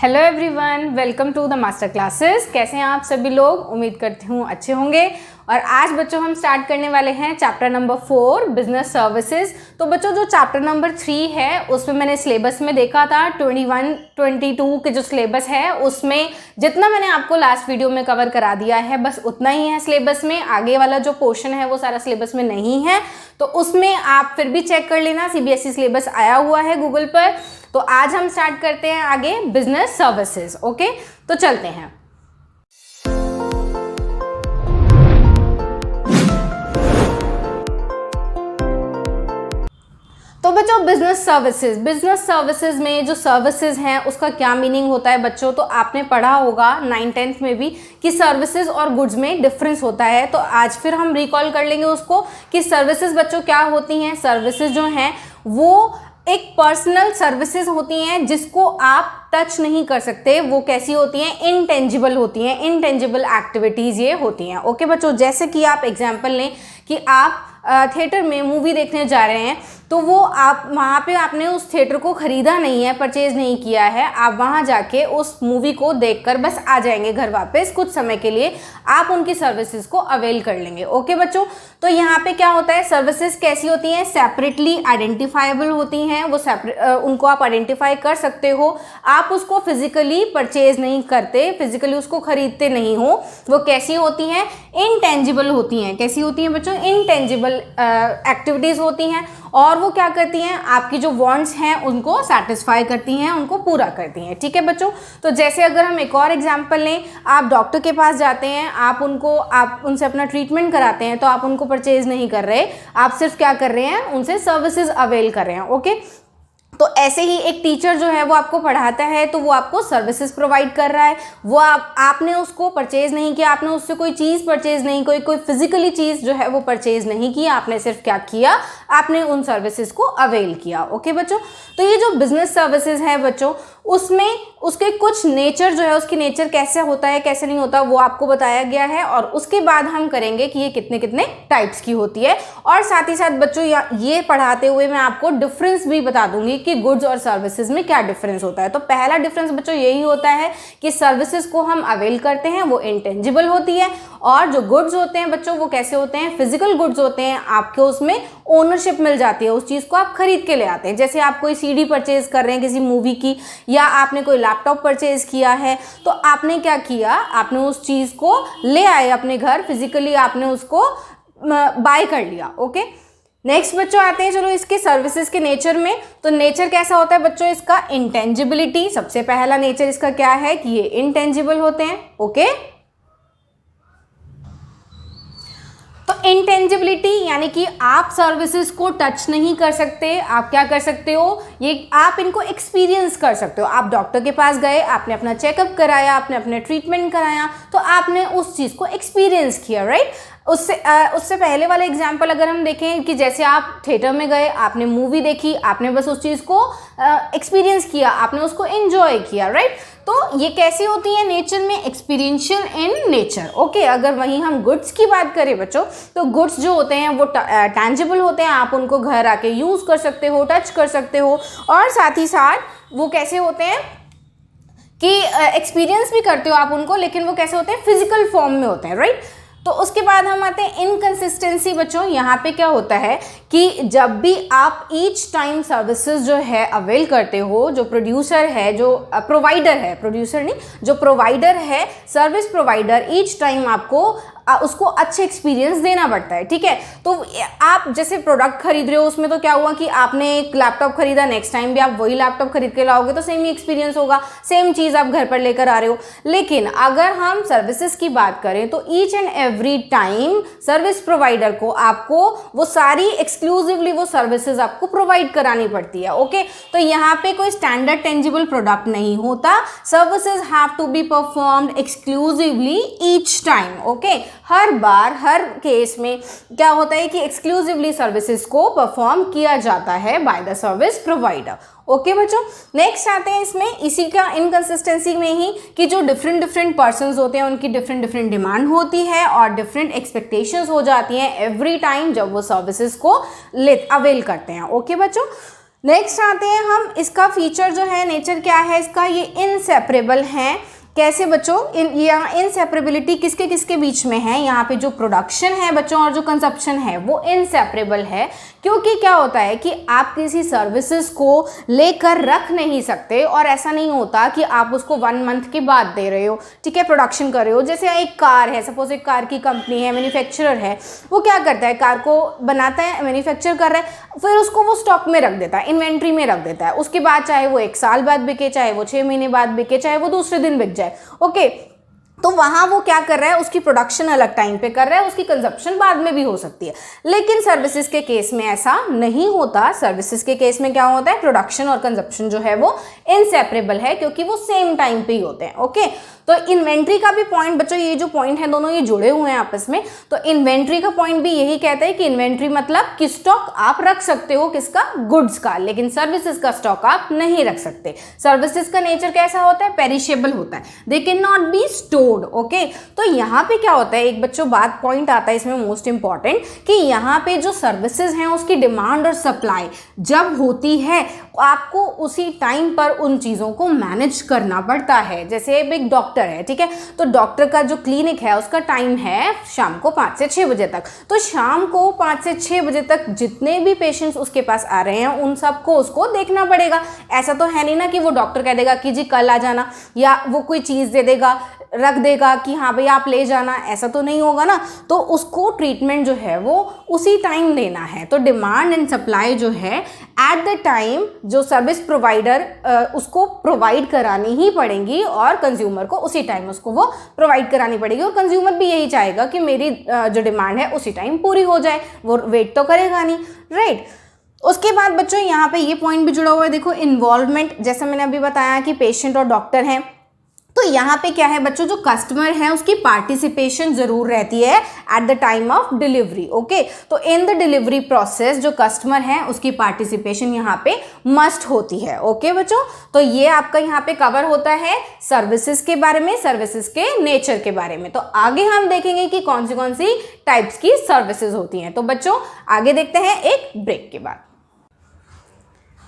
Hello everyone, welcome to the master classes. कैसे हैं आप सभी लोग? उम्मीद करती हूँ अच्छे होंगे। और आज बच्चों हम स्टार्ट करने वाले हैं चैप्टर नंबर 4 बिजनेस सर्विसेज। तो बच्चों जो चैप्टर नंबर 3 है उसमें मैंने सिलेबस में देखा था 21-22 के जो सिलेबस है उसमें जितना मैंने आपको लास्ट वीडियो में कवर करा दिया है बस उतना ही है सिलेबस में। आगे वाला जो पोर्शन है वो सारा सिलेबस में नहीं है, तो उसमें आप फिर भी चेक कर लेना। सीबीएसई सिलेबस आया हुआ है गूगल पर। तो आज हम स्टार्ट करते हैं आगे बिजनेस सर्विसेज। ओके, तो चलते हैं। तो बच्चों बिजनेस सर्विसेज में जो सर्विसेज हैं उसका क्या मीनिंग होता है बच्चों? तो आपने पढ़ा होगा 9th-10th में भी कि सर्विसेज और गुड्स में डिफरेंस होता है। तो आज फिर हम रिकॉल कर लेंगे उसको कि सर्विसेज बच्चों क्या होती हैं। सर्विसेज जो हैं वो एक पर्सनल सर्विसेज होती हैं जिसको आप टच नहीं कर सकते। वो कैसी होती हैं? इनटेंजिबल होती हैं। इनटेंजिबल एक्टिविटीज़ ये होती हैं। ओके बच्चों, जैसे कि आप एग्जांपल लें कि आप थिएटर में मूवी देखने जा रहे हैं, तो वो आप वहाँ पे आपने उस थिएटर को ख़रीदा नहीं है, परचेज़ नहीं किया है। आप वहाँ जाके उस मूवी को देखकर बस आ जाएंगे घर वापस। कुछ समय के लिए आप उनकी सर्विसेज को अवेल कर लेंगे। ओके बच्चों, तो यहाँ पे क्या होता है? सर्विसेज कैसी होती हैं? सेपरेटली आइडेंटिफाइबल होती हैं। वो उनको आप आइडेंटिफाई कर सकते हो। आप उसको फिजिकली परचेज नहीं करते, फिजिकली उसको खरीदते नहीं हो। वो कैसी होती हैं? इनटेंजिबल होती हैं। कैसी होती हैं बच्चों? इनटेंजिबल एक्टिविटीज़ होती हैं। और वो क्या करती हैं? आपकी जो वांट्स हैं उनको सेटिस्फाई करती हैं, उनको पूरा करती हैं। ठीक है बच्चों, तो जैसे अगर हम एक और एग्जांपल लें, आप डॉक्टर के पास जाते हैं, आप उनसे अपना ट्रीटमेंट कराते हैं, तो आप उनको परचेज नहीं कर रहे, आप सिर्फ क्या कर रहे हैं? उनसे सर्विसेज अवेल कर रहे हैं। ओके, तो ऐसे ही एक टीचर जो है वो आपको पढ़ाता है, तो वो आपको सर्विसेज प्रोवाइड कर रहा है। वो आपने उसको परचेज नहीं किया, आपने उससे कोई चीज़ परचेज नहीं, कोई फिजिकली चीज़ जो है वो परचेज नहीं की। आपने सिर्फ क्या किया? आपने उन सर्विसेज को अवेल किया। ओके बच्चों, तो ये जो बिजनेस सर्विसेज है बच्चों, उसमें उसके कुछ नेचर जो है, उसकी नेचर कैसे होता है कैसे नहीं होता वो आपको बताया गया है। और उसके बाद हम करेंगे कि ये कितने कितने टाइप्स की होती है। और साथ ही साथ बच्चों ये पढ़ाते हुए मैं आपको डिफरेंस भी बता दूंगी कि गुड्स और सर्विसेज में क्या डिफरेंस होता है। तो पहला डिफरेंस बच्चों यही होता है कि सर्विसेज को हम अवेल करते हैं, वो इंटेंजिबल होती है। और जो गुड्स होते हैं बच्चों वो कैसे होते हैं? फिजिकल गुड्स होते हैं। आपको उसमें ओनरशिप मिल जाती है, उस चीज़ को आप खरीद के ले आते हैं। जैसे आप कोई सीडी परचेज कर रहे हैं किसी मूवी की, या आपने कोई लैपटॉप परचेज किया है, तो आपने क्या किया? आपने उस चीज़ को ले आए अपने घर, फिजिकली आपने उसको बाय कर लिया। ओके, नेक्स्ट बच्चों आते हैं चलो इसके सर्विसेज के नेचर में। तो नेचर कैसा होता है बच्चों इसका? इंटेंजिबिलिटी। सबसे पहला नेचर इसका क्या है कि ये इंटेंजिबल होते हैं। ओके, तो इंटेंजिबिलिटी यानी कि आप सर्विसेज को टच नहीं कर सकते। आप क्या कर सकते हो? ये आप इनको एक्सपीरियंस कर सकते हो। आप डॉक्टर के पास गए, आपने अपना चेकअप कराया, आपने अपने ट्रीटमेंट कराया, तो आपने उस चीज़ को एक्सपीरियंस किया, राइट? उससे पहले वाला एग्जाम्पल अगर हम देखें कि जैसे आप थिएटर में गए, आपने मूवी देखी, आपने बस उस चीज़ को एक्सपीरियंस किया, आपने उसको एंजॉय किया, राइट? तो ये कैसी होती है नेचर में? Experiential in nature. ओके, अगर वहीं हम गुड्स की बात करें बच्चों, तो गुड्स जो होते हैं वो टैंजिबल होते हैं। आप उनको घर आके यूज़ कर सकते हो, टच कर सकते हो। और साथ ही साथ वो कैसे होते हैं कि एक्सपीरियंस भी करते हो आप उनको, लेकिन वो कैसे होते हैं? फिजिकल फॉर्म में होते हैं, राइट? तो उसके बाद हम आते हैं इनकंसिस्टेंसी बच्चों। यहाँ पे क्या होता है कि जब भी आप ईच टाइम सर्विसेज जो है अवेल करते हो, जो प्रोड्यूसर है, जो प्रोवाइडर है, प्रोड्यूसर नहीं, जो प्रोवाइडर है, सर्विस प्रोवाइडर, ईच टाइम आपको उसको अच्छे एक्सपीरियंस देना पड़ता है। ठीक है, तो आप जैसे प्रोडक्ट खरीद रहे हो, उसमें तो क्या हुआ कि आपने एक लैपटॉप खरीदा, नेक्स्ट टाइम भी आप वही लैपटॉप खरीद के लाओगे तो सेम ही एक्सपीरियंस होगा, सेम चीज़ आप घर पर लेकर आ रहे हो। लेकिन अगर हम सर्विसेज की बात करें तो each and every time service provider को आपको वो सारी एक्सक्लूसिवली वो सर्विसेज आपको प्रोवाइड करानी पड़ती है। ओके, तो यहाँ पे कोई स्टैंडर्ड टेंजिबल प्रोडक्ट नहीं होता। Services have to be performed exclusively each time. Okay, हर बार हर केस में क्या होता है कि एक्सक्लूसिवली सर्विसेज को परफॉर्म किया जाता है by the service provider. Okay बच्चों, नेक्स्ट आते हैं इसमें इसी का इनकंसिस्टेंसी में ही कि जो डिफरेंट पर्सन्स होते हैं उनकी डिफरेंट डिमांड होती है और डिफरेंट एक्सपेक्टेशंस हो जाती हैं एवरी टाइम जब वो सर्विसेज को अवेल करते हैं। ओके बच्चों, नेक्स्ट आते हैं हम, इसका फीचर जो है, नेचर क्या है इसका, ये इनसेपरेबल है। कैसे बच्चों, यहाँ इनसेपरेबिलिटी किसके किसके बीच में है, यहाँ पे जो प्रोडक्शन है बच्चों और जो कंजप्शन है वो इनसेपरेबल है। क्योंकि क्या होता है कि आप किसी सर्विसेज को लेकर रख नहीं सकते, और ऐसा नहीं होता कि आप उसको 1 मंथ के बाद दे रहे हो, ठीक है, प्रोडक्शन कर रहे हो। जैसे एक कार है, सपोज एक कार की कंपनी है, मैन्युफैक्चरर है, वो क्या करता है, कार को बनाता है, मैन्युफैक्चर कर रहा है, फिर उसको वो स्टॉक में रख देता है, इन्वेंट्री में रख देता है। उसके बाद चाहे वो 1 साल बाद बिके, चाहे वो 6 महीने बाद बिके, चाहे वो दूसरे दिन बिक जाए, ओके। तो वहां वो क्या कर रहा है, उसकी प्रोडक्शन अलग टाइम पे कर रहा है, उसकी कंजप्शन बाद में भी हो सकती है। लेकिन सर्विसेज के केस में ऐसा नहीं होता। सर्विसेज के केस में क्या होता है, प्रोडक्शन और कंजप्शन जो है वो इनसेपरेबल है, क्योंकि वो सेम टाइम पे ही होते हैं, ओके। तो इन्वेंट्री का भी पॉइंट बच्चों, ये जो पॉइंट है दोनों ये जुड़े हुए हैं आपस में। तो इन्वेंट्री का पॉइंट भी यही कहता है कि इन्वेंट्री मतलब कि स्टॉक आप रख सकते हो, किसका, गुड्स का, लेकिन सर्विसेज का स्टॉक आप नहीं रख सकते। सर्विसेज का नेचर कैसा होता है, पेरिशेबल होता है, they can not be stored, okay. तो यहाँ पे क्या होता है, एक बच्चों बात पॉइंट आता है इसमें मोस्ट इंपॉर्टेंट, कि यहाँ पे जो सर्विसेज हैं उसकी डिमांड और सप्लाई जब होती है, आपको उसी टाइम पर उन चीज़ों को मैनेज करना पड़ता है। जैसे एक डॉक्टर है, ठीक है, तो डॉक्टर का जो क्लिनिक है उसका टाइम है शाम को 5 से 6 बजे तक। तो शाम को 5 से 6 बजे तक जितने भी पेशेंट्स उसके पास आ रहे हैं उन सबको उसको देखना पड़ेगा। ऐसा तो है नहीं ना कि वो डॉक्टर कह देगा कि जी कल आ जाना, या वो कोई चीज़ दे देगा, रख देगा कि हाँ भाई आप ले जाना, ऐसा तो नहीं होगा ना। तो उसको ट्रीटमेंट जो है वो उसी टाइम देना है। तो डिमांड एंड सप्लाई जो है एट द टाइम जो सर्विस प्रोवाइडर उसको प्रोवाइड करानी ही पड़ेंगी, और कंज्यूमर को उसी टाइम उसको वो प्रोवाइड करानी पड़ेगी। और कंज्यूमर भी यही चाहेगा कि मेरी जो डिमांड है उसी टाइम पूरी हो जाए, वो वेट तो करेगा नहीं, राइट। उसके बाद बच्चों यहाँ पे ये पॉइंट भी जुड़ा हुआ है, देखो इन्वॉल्वमेंट, जैसा मैंने अभी बताया कि पेशेंट और डॉक्टर हैं। तो यहाँ पे क्या है बच्चों, जो कस्टमर है उसकी पार्टिसिपेशन जरूर रहती है at the time of delivery, okay. तो इन द डिलीवरी प्रोसेस जो कस्टमर है उसकी पार्टिसिपेशन यहाँ पे मस्ट होती है, ओके बच्चों। तो ये आपका यहाँ पे कवर होता है सर्विसेज के बारे में, सर्विसेज के नेचर के बारे में। तो आगे हम देखेंगे कि कौन सी टाइप्स की सर्विसेज होती हैं। तो बच्चों आगे देखते हैं एक ब्रेक के बाद।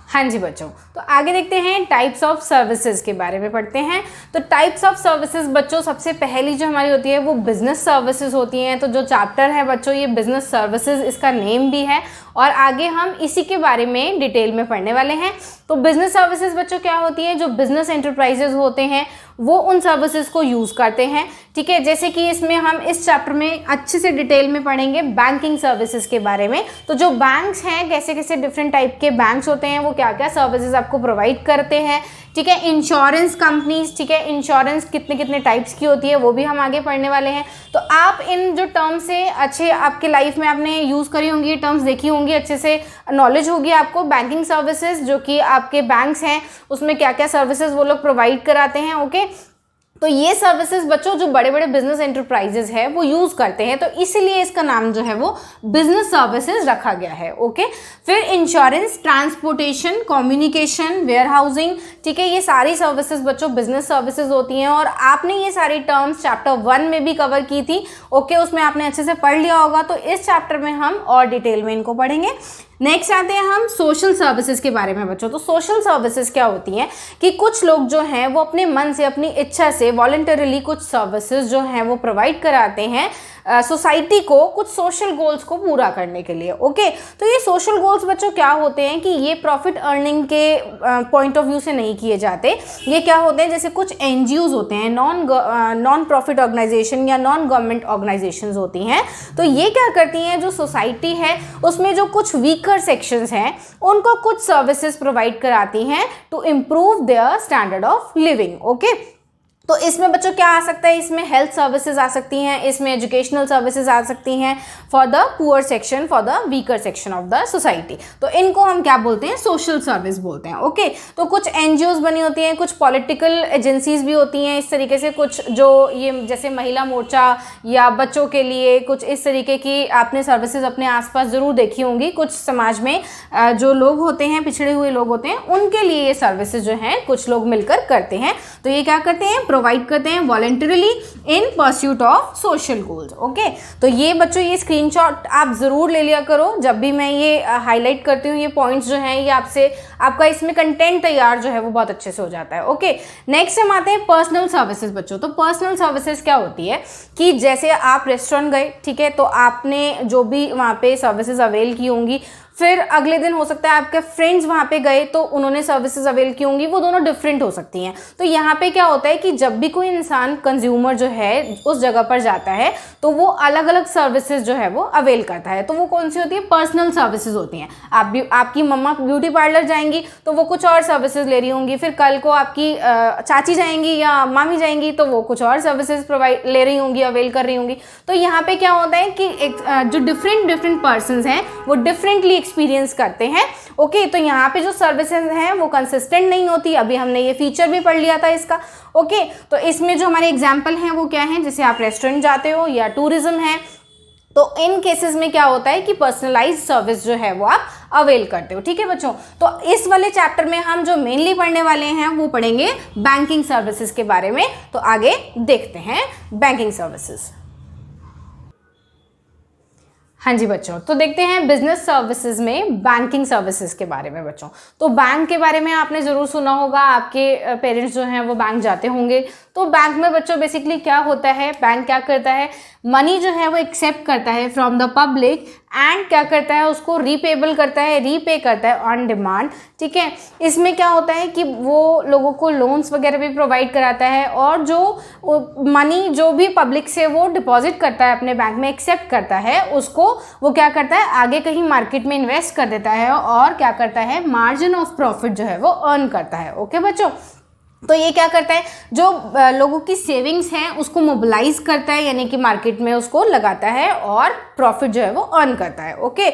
हाँ जी बच्चों, तो आगे देखते हैं टाइप्स ऑफ सर्विसेज के बारे में पढ़ते हैं। तो टाइप्स ऑफ सर्विसेज बच्चों, सबसे पहली जो हमारी होती है वो बिजनेस सर्विसेज होती हैं। तो जो चैप्टर है बच्चों ये बिजनेस सर्विसेज, इसका नेम भी है, और आगे हम इसी के बारे में डिटेल में पढ़ने वाले हैं। तो बिजनेस सर्विसेज बच्चों क्या होती है, जो बिजनेस एंटरप्राइजेज होते हैं वो उन सर्विसेज को यूज़ करते हैं, ठीक है। जैसे कि इसमें हम इस चैप्टर में अच्छे से डिटेल में पढ़ेंगे बैंकिंग सर्विसेज के बारे में। तो जो बैंक्स हैं, कैसे कैसे डिफरेंट टाइप के बैंक्स होते हैं, वो क्या क्या सर्विसेज आपको प्रोवाइड करते हैं, ठीक है। इंश्योरेंस कंपनीज, ठीक है, इंश्योरेंस कितने कितने टाइप्स की होती है वो भी हम आगे पढ़ने वाले हैं। तो आप इन जो टर्म्स से अच्छे आपके लाइफ में आपने यूज़ करी होंगी, ये टर्म्स देखी होंगी, अच्छे से नॉलेज होगी आपको। बैंकिंग सर्विसेज जो कि आपके बैंक्स हैं उसमें क्या क्या सर्विसेज वो लोग प्रोवाइड कराते हैं, ओके। तो ये सर्विसेज बच्चों जो बड़े बड़े बिजनेस एंटरप्राइजेज है वो यूज़ करते हैं, तो इसीलिए इसका नाम जो है वो बिजनेस सर्विसेज रखा गया है, ओके। फिर insurance, transportation, communication, warehousing, ठीक है, ये सारी सर्विसेज बच्चों बिजनेस सर्विसेज होती हैं। और आपने ये सारी टर्म्स चैप्टर 1 में भी कवर की थी, ओके, उसमें आपने अच्छे से पढ़ लिया होगा। तो इस चैप्टर में हम और डिटेल में इनको पढ़ेंगे। नेक्स्ट आते हैं हम सोशल सर्विसेज के बारे में बच्चों। तो सोशल सर्विसेज क्या होती हैं कि कुछ लोग जो हैं वो अपने मन से, अपनी इच्छा से वॉलंटरली कुछ सर्विसेज जो हैं वो प्रोवाइड कराते हैं सोसाइटी को कुछ सोशल गोल्स को पूरा करने के लिए, ओके। तो ये सोशल गोल्स बच्चों क्या होते हैं कि ये प्रॉफिट अर्निंग के पॉइंट ऑफ व्यू से नहीं किए जाते। ये क्या होते हैं, जैसे कुछ एनजीओज होते हैं, नॉन प्रॉफिट ऑर्गेनाइजेशन या नॉन गवर्नमेंट ऑर्गेनाइजेशंस होती हैं। तो ये क्या करती हैं, जो सोसाइटी है उसमें जो कुछ वीकर सेक्शंस हैं उनको कुछ सर्विसेज प्रोवाइड कराती हैं to improve their standard of living, okay. तो इसमें बच्चों क्या आ सकता है, इसमें हेल्थ सर्विसेज आ सकती हैं, इसमें एजुकेशनल सर्विसेज आ सकती हैं for the poor section, for the weaker section of the society. तो इनको हम क्या बोलते हैं, सोशल सर्विस बोलते हैं, ओके। तो कुछ एनजीओज बनी होती हैं, कुछ पॉलिटिकल एजेंसीज भी होती हैं इस तरीके से, कुछ जो ये जैसे महिला मोर्चा या बच्चों के लिए कुछ इस तरीके की आपने सर्विसेज अपने आसपास ज़रूर देखी होंगी। कुछ समाज में जो लोग होते हैं, पिछड़े हुए लोग होते हैं, उनके लिए ये सर्विसेज जो हैं कुछ लोग मिलकर करते हैं। तो ये क्या करते हैं, प्रोवाइड करते हैं voluntarily in pursuit of social goals. Okay, तो ये बच्चों ये स्क्रीनशॉट आप ज़रूर ले लिया करो जब भी मैं ये हाईलाइट करती हूँ, ये पॉइंट्स जो हैं ये आपका इसमें कंटेंट तैयार जो है वो बहुत अच्छे से हो जाता है। ओके, नेक्स्ट हम आते हैं पर्सनल सर्विसेज बच्चों। तो पर्सनल सर्विसेज क्या होती है कि जैसे आप रेस्टोरेंट गए, ठीक है, तो आपने जो भी वहाँ पे सर्विसेज अवेल की होंगी, फिर अगले दिन हो सकता है आपके फ्रेंड्स वहाँ पे गए तो उन्होंने सर्विसेज अवेल की होंगी, वो दोनों डिफरेंट हो सकती हैं। तो यहाँ पे क्या होता है कि जब भी कोई इंसान कंज्यूमर जो है उस जगह पर जाता है तो वो अलग अलग सर्विसेज जो है वो अवेल करता है। तो वो कौन सी होती है? पर्सनल सर्विसेज होती हैं। आपकी मम्मा ब्यूटी पार्लर जाएंगी तो वो कुछ और सर्विसेज ले रही होंगी, फिर कल को आपकी चाची जाएंगी या मामी जाएंगी तो वो कुछ और सर्विसेज प्रोवाइड ले रही होंगी, अवेल कर रही होंगी। तो यहाँ पे क्या होता है कि जो डिफरेंट पर्सन्स हैं वो डिफरेंटली एक्सपीरियंस करते हैं। ओके, तो यहाँ पे जो सर्विसेज हैं वो कंसिस्टेंट नहीं होती। अभी हमने ये फीचर भी पढ़ लिया था इसका। ओके, तो इसमें जो हमारे एग्जाम्पल हैं वो क्या हैं? जैसे आप रेस्टोरेंट जाते हो या टूरिज्म है, तो इन केसेस में क्या होता है कि पर्सनलाइज्ड सर्विस जो है वो आप अवेल करते हो। ठीक है बच्चों, तो इस वाले चैप्टर में हम जो मेनली पढ़ने वाले हैं वो पढ़ेंगे बैंकिंग सर्विसेज के बारे में। तो आगे देखते हैं बैंकिंग सर्विसेज। हाँ जी बच्चों, तो देखते हैं बिजनेस सर्विसेज में बैंकिंग सर्विसेज के बारे में बच्चों। तो बैंक के बारे में आपने ज़रूर सुना होगा, आपके पेरेंट्स जो हैं वो बैंक जाते होंगे। तो बैंक में बच्चों बेसिकली क्या होता है, बैंक क्या करता है, मनी जो है वो एक्सेप्ट करता है फ्रॉम द पब्लिक एंड क्या करता है, उसको रीपेबल करता है, रीपे करता है ऑन डिमांड। ठीक है, इसमें क्या होता है कि वो लोगों को लोन्स वगैरह भी प्रोवाइड कराता है और जो मनी जो भी पब्लिक से वो डिपॉजिट करता है अपने बैंक में, एक्सेप्ट करता है, उसको वो क्या करता है आगे कहीं मार्केट में इन्वेस्ट कर देता है और क्या करता है मार्जिन ऑफ प्रॉफिट जो है वो अर्न करता है। ओके बच्चों, तो ये क्या करता है, जो लोगों की सेविंग्स हैं उसको मोबिलाइज करता है, यानी कि मार्केट में उसको लगाता है और प्रॉफिट जो है वो अर्न करता है। ओके,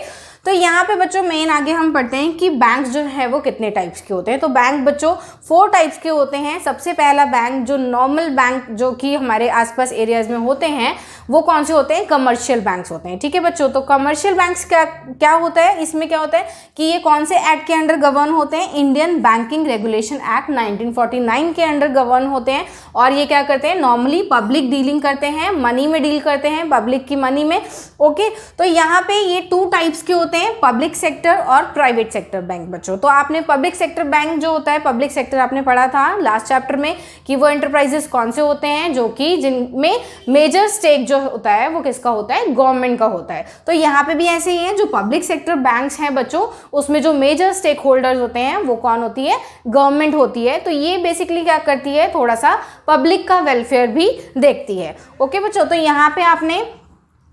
तो यहाँ पे बच्चों मेन आगे हम पढ़ते हैं कि बैंक जो है वो कितने टाइप्स के होते हैं। तो बैंक बच्चों 4 टाइप्स के होते हैं। सबसे पहला बैंक जो नॉर्मल बैंक जो कि हमारे आसपास एरियाज में होते हैं वो कौन से होते हैं? कमर्शियल बैंक्स होते हैं। ठीक है बच्चों, तो कमर्शियल बैंक्स क्या होता है, इसमें क्या होता है कि ये कौन से एक्ट के अंडर गवर्न होते हैं? इंडियन बैंकिंग रेगुलेशन एक्ट 1949 के अंडर गवर्न होते हैं। और ये क्या करते हैं, नॉर्मली पब्लिक डीलिंग करते हैं, मनी में डील करते हैं, पब्लिक की मनी में। ओके, तो यहाँ पे ये 2 टाइप्स के होते हैं, पब्लिक सेक्टर और प्राइवेट सेक्टर बैंक बच्चों। तो आपने पब्लिक सेक्टर बैंक जो होता है, पब्लिक सेक्टर आपने पढ़ा था लास्ट चैप्टर में कि वो एंटरप्राइजेस कौन से होते हैं जो कि जिनमें मेजर स्टेक जो होता है वो किसका होता है? गवर्नमेंट का होता है। तो यहाँ पे भी ऐसे ही है, जो पब्लिक सेक्टर बैंक्स हैं बच्चों उसमें जो मेजर स्टेक होल्डर्स होते हैं वो कौन होती है? गवर्नमेंट होती है। तो ये बेसिकली क्या करती है, थोड़ा सा पब्लिक का वेलफेयर भी देखती है। ओके बच्चों, तो यहाँ पे आपने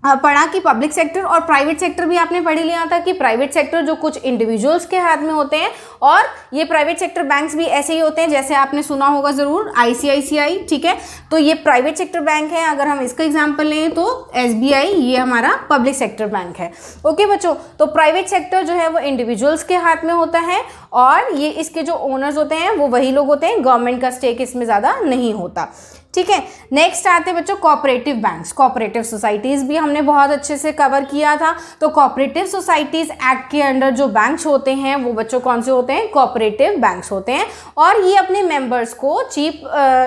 पढ़ा कि पब्लिक सेक्टर और प्राइवेट सेक्टर भी आपने पढ़ लिया था कि प्राइवेट सेक्टर जो कुछ इंडिविजुअल्स के हाथ में होते हैं, और ये प्राइवेट सेक्टर बैंक्स भी ऐसे ही होते हैं जैसे आपने सुना होगा ज़रूर आईसीआईसीआई। ठीक है, तो ये प्राइवेट सेक्टर बैंक है। अगर हम इसका एग्जांपल लें तो एसबीआई ये हमारा पब्लिक सेक्टर बैंक है। ओके बच्चों, तो प्राइवेट सेक्टर जो है वो इंडिविजुअल्स के हाथ में होता है और ये इसके जो ओनर्स होते हैं वो वही लोग होते हैं, गवर्नमेंट का स्टेक इसमें ज़्यादा नहीं होता। ठीक है, नेक्स्ट आते हैं बच्चों कोऑपरेटिव बैंक्स। कोऑपरेटिव सोसाइटीज़ भी हमने बहुत अच्छे से कवर किया था। तो कोऑपरेटिव सोसाइटीज़ एक्ट के अंडर जो बैंक्स होते हैं वो बच्चों कौन से होते हैं? कोऑपरेटिव बैंक्स होते हैं। और ये अपने मेंबर्स को चीप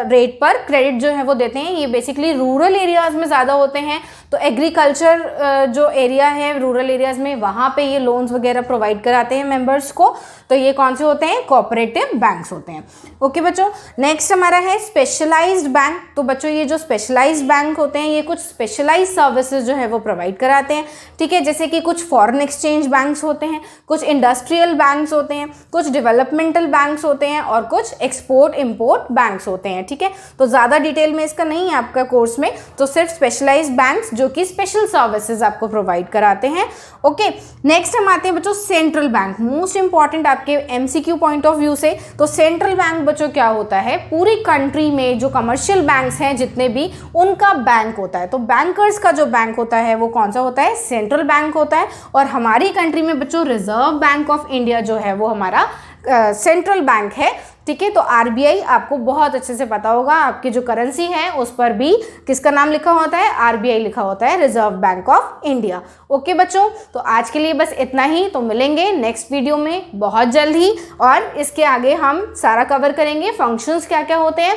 रेट पर क्रेडिट जो है वो देते हैं। ये बेसिकली रूरल एरियाज़ में ज़्यादा होते हैं। तो एग्रीकल्चर जो एरिया है रूरल एरियाज़ में, वहाँ पे ये लोन्स वगैरह प्रोवाइड कराते हैं मेंबर्स को। तो ये कौन से होते हैं? कोऑपरेटिव बैंक्स होते हैं। ओके बच्चों, नेक्स्ट हमारा है स्पेशलाइज्ड बैंक। तो बच्चों ये जो स्पेशलाइज्ड बैंक होते हैं ये कुछ स्पेशलाइज्ड सर्विसेज जो है वो प्रोवाइड कराते हैं। ठीक है, जैसे कि कुछ फॉरेन एक्सचेंज बैंक्स होते हैं, कुछ इंडस्ट्रियल बैंक्स होते हैं, कुछ डेवलपमेंटल बैंक्स होते हैं और कुछ एक्सपोर्ट इम्पोर्ट बैंक्स होते हैं। ठीक है, तो ज़्यादा डिटेल में इसका नहीं है आपका कोर्स में, तो सिर्फ स्पेशलाइज्ड बैंक्स जो कि स्पेशल सर्विसेज आपको प्रोवाइड कराते हैं। ओके, नेक्स्ट हम आते हैं बच्चों सेंट्रल बैंक। मोस्ट इंपॉर्टेंट आपके एमसीक्यू पॉइंट ऑफ व्यू से। तो सेंट्रल बैंक बच्चों क्या होता है, पूरी कंट्री में जो कमर्शियल बैंक्स हैं जितने भी, उनका बैंक होता है। तो बैंकर्स का जो बैंक होता है वो कौन सा होता है? सेंट्रल बैंक होता है। और हमारी कंट्री में बच्चों रिजर्व बैंक ऑफ इंडिया जो है वो हमारा सेंट्रल बैंक है। ठीक है, तो आरबीआई आपको बहुत अच्छे से पता होगा, आपकी जो करेंसी है उस पर भी किसका नाम लिखा होता है? आरबीआई लिखा होता है, reserve bank of India. Okay बच्चों, तो आज के लिए बस इतना ही। तो मिलेंगे नेक्स्ट वीडियो में बहुत जल्द ही, और इसके आगे हम सारा कवर करेंगे फंक्शंस क्या क्या होते हैं,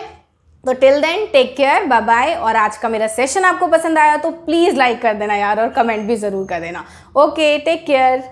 तो till then take care, bye bye. और आज का मेरा सेशन आपको पसंद आया तो प्लीज़ लाइक कर देना यार, और कमेंट भी ज़रूर कर देना। Okay, take care.